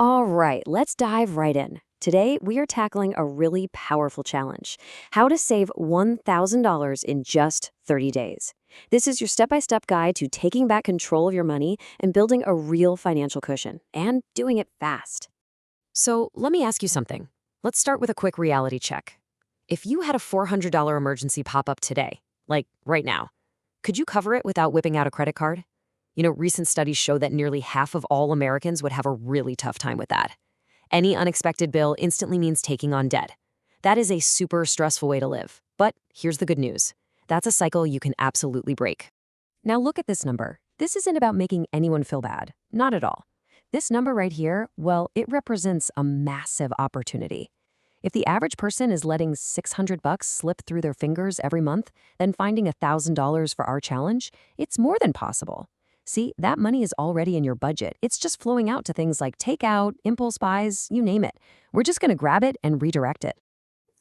All right, let's dive right in. Today, we are tackling a really powerful challenge: how to save $1,000 in just 30 days. This is your step by step guide to taking back control of your money and building a real financial cushion, and doing it fast. So, let me ask you something. Let's start with a quick reality check. If you had a $400 emergency pop up today, like right now, could you cover it without whipping out a credit card? Recent studies show that nearly half of all Americans would have a really tough time with that. Any unexpected bill instantly means taking on debt. That is a super stressful way to live. But here's the good news. That's a cycle you can absolutely break. Now look at this number. This isn't about making anyone feel bad. Not at all. This number right here, well, it represents a massive opportunity. If the average person is letting $600 slip through their fingers every month, then finding $1,000 for our challenge, it's more than possible. See, that money is already in your budget. It's just flowing out to things like takeout, impulse buys, you name it. We're just going to grab it and redirect it.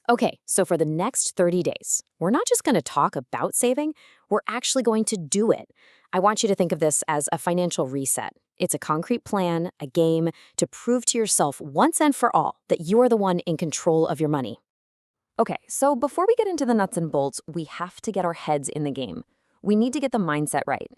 Okay, so for the next 30 days, we're not just going to talk about saving, we're actually going to do it. I want you to think of this as a financial reset. It's a concrete plan, a game to prove to yourself once and for all that you are the one in control of your money. Okay, so before we get into the nuts and bolts, we have to get our heads in the game. We need to get the mindset right.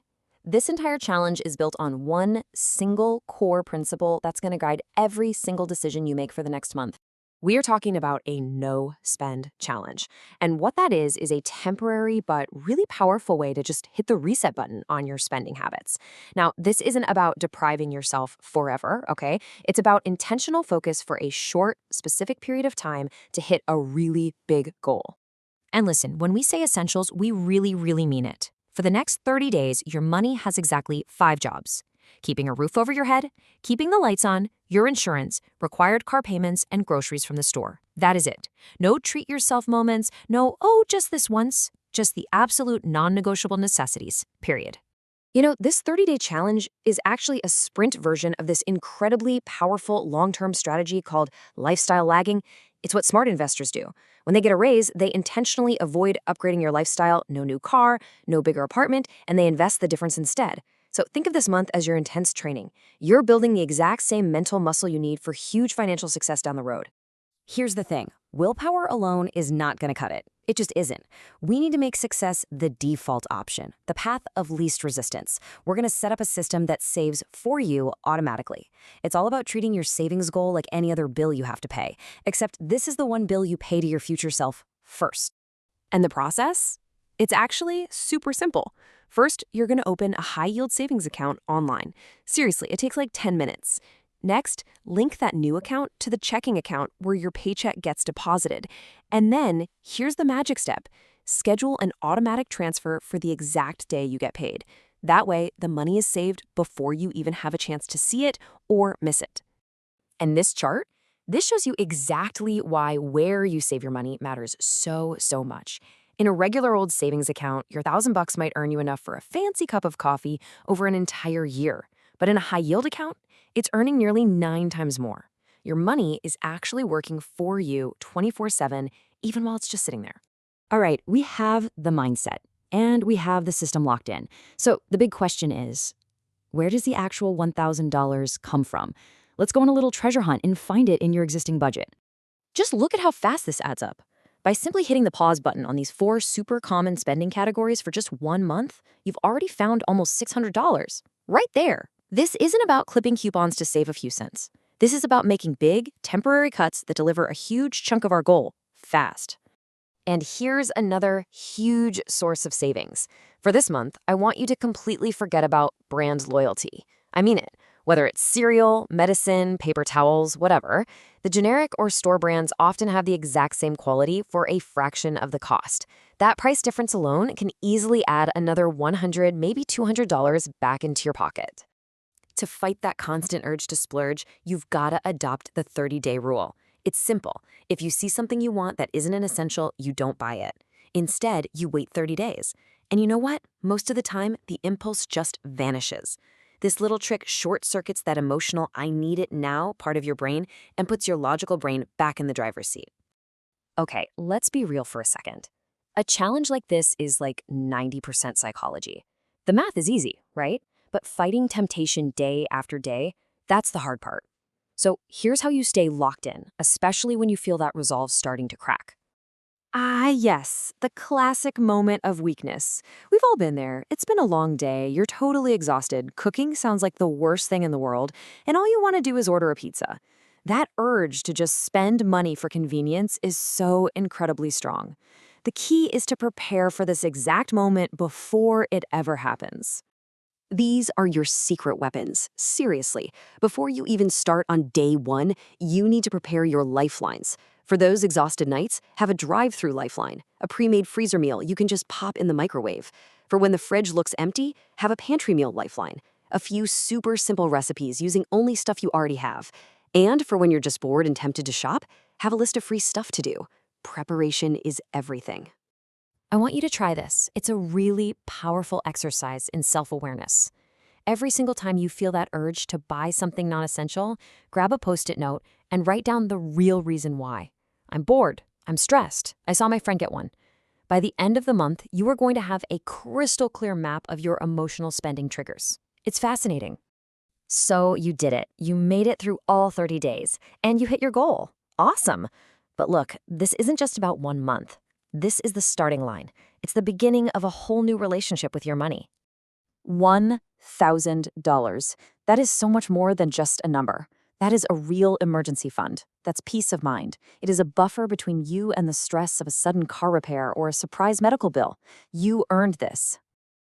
This entire challenge is built on one single core principle that's going to guide every single decision you make for the next month. We are talking about a no-spend challenge. And what that is a temporary but really powerful way to just hit the reset button on your spending habits. Now, this isn't about depriving yourself forever, okay? It's about intentional focus for a short, specific period of time to hit a really big goal. And listen, when we say essentials, we really, really mean it. For the next 30 days, your money has exactly 5 jobs: keeping a roof over your head, keeping the lights on, your insurance, required car payments, and groceries from the store. That is it. No treat yourself moments, no, oh, just this once, just the absolute non-negotiable necessities, period. This 30-day challenge is actually a sprint version of this incredibly powerful long-term strategy called lifestyle lagging. It's what smart investors do. When they get a raise, they intentionally avoid upgrading your lifestyle: no new car, no bigger apartment, and they invest the difference instead. So think of this month as your intense training. You're building the exact same mental muscle you need for huge financial success down the road. Here's the thing. Willpower alone is not going to cut it. It just isn't. We need to make success the default option, the path of least resistance. We're going to set up a system that saves for you automatically. It's all about treating your savings goal like any other bill you have to pay, except this is the one bill you pay to your future self first. And the process? It's actually super simple. First, you're going to open a high-yield savings account online. Seriously, it takes like 10 minutes. Next, link that new account to the checking account where your paycheck gets deposited. And then, here's the magic step. Schedule an automatic transfer for the exact day you get paid. That way, the money is saved before you even have a chance to see it or miss it. And this chart? This shows you exactly why where you save your money matters so much. In a regular old savings account, your $1,000 might earn you enough for a fancy cup of coffee over an entire year. But in a high-yield account, it's earning nearly 9 times more. Your money is actually working for you 24/7, even while it's just sitting there. All right, we have the mindset, and we have the system locked in. So the big question is, where does the actual $1,000 come from? Let's go on a little treasure hunt and find it in your existing budget. Just look at how fast this adds up. By simply hitting the pause button on these 4 super common spending categories for just 1 month, you've already found almost $600. Right there. This isn't about clipping coupons to save a few cents. This is about making big, temporary cuts that deliver a huge chunk of our goal, fast. And here's another huge source of savings. For this month, I want you to completely forget about brand loyalty. I mean it. Whether it's cereal, medicine, paper towels, whatever, the generic or store brands often have the exact same quality for a fraction of the cost. That price difference alone can easily add another $100, maybe $200 back into your pocket. To fight that constant urge to splurge, you've got to adopt the 30-day rule. It's simple. If you see something you want that isn't an essential, you don't buy it. Instead, you wait 30 days. And you know what? Most of the time, the impulse just vanishes. This little trick short-circuits that emotional "I need it now" part of your brain and puts your logical brain back in the driver's seat. Okay, let's be real for a second. A challenge like this is like 90% psychology. The math is easy, right? But fighting temptation day after day, that's the hard part. So here's how you stay locked in, especially when you feel that resolve starting to crack. Ah, yes, the classic moment of weakness. We've all been there. It's been a long day. You're totally exhausted. Cooking sounds like the worst thing in the world, and all you want to do is order a pizza. That urge to just spend money for convenience is so incredibly strong. The key is to prepare for this exact moment before it ever happens. These are your secret weapons. Seriously, before you even start on day one, you need to prepare your lifelines. For those exhausted nights, have a drive-through lifeline, a pre-made freezer meal you can just pop in the microwave. For when the fridge looks empty, have a pantry meal lifeline, a few super simple recipes using only stuff you already have. And for when you're just bored and tempted to shop, have a list of free stuff to do. Preparation is everything. I want you to try this. It's a really powerful exercise in self-awareness. Every single time you feel that urge to buy something non-essential, grab a Post-it note and write down the real reason why. I'm bored. I'm stressed. I saw my friend get one. By the end of the month, you are going to have a crystal clear map of your emotional spending triggers. It's fascinating. So you did it. You made it through all 30 days, and you hit your goal. Awesome. But look, this isn't just about 1 month. This is the starting line. It's the beginning of a whole new relationship with your money. $1,000. That is so much more than just a number. That is a real emergency fund. That's peace of mind. It is a buffer between you and the stress of a sudden car repair or a surprise medical bill. You earned this.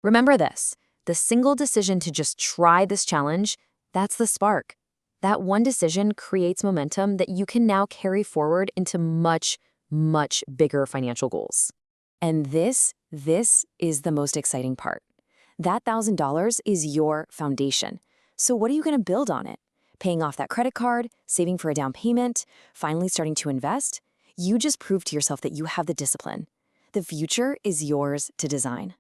Remember this. The single decision to just try this challenge, that's the spark. That one decision creates momentum that you can now carry forward into much, much bigger financial goals. And this is the most exciting part. That $1,000 is your foundation. So what are you going to build on it? Paying off that credit card, saving for a down payment, finally starting to invest? You just proved to yourself that you have the discipline. The future is yours to design.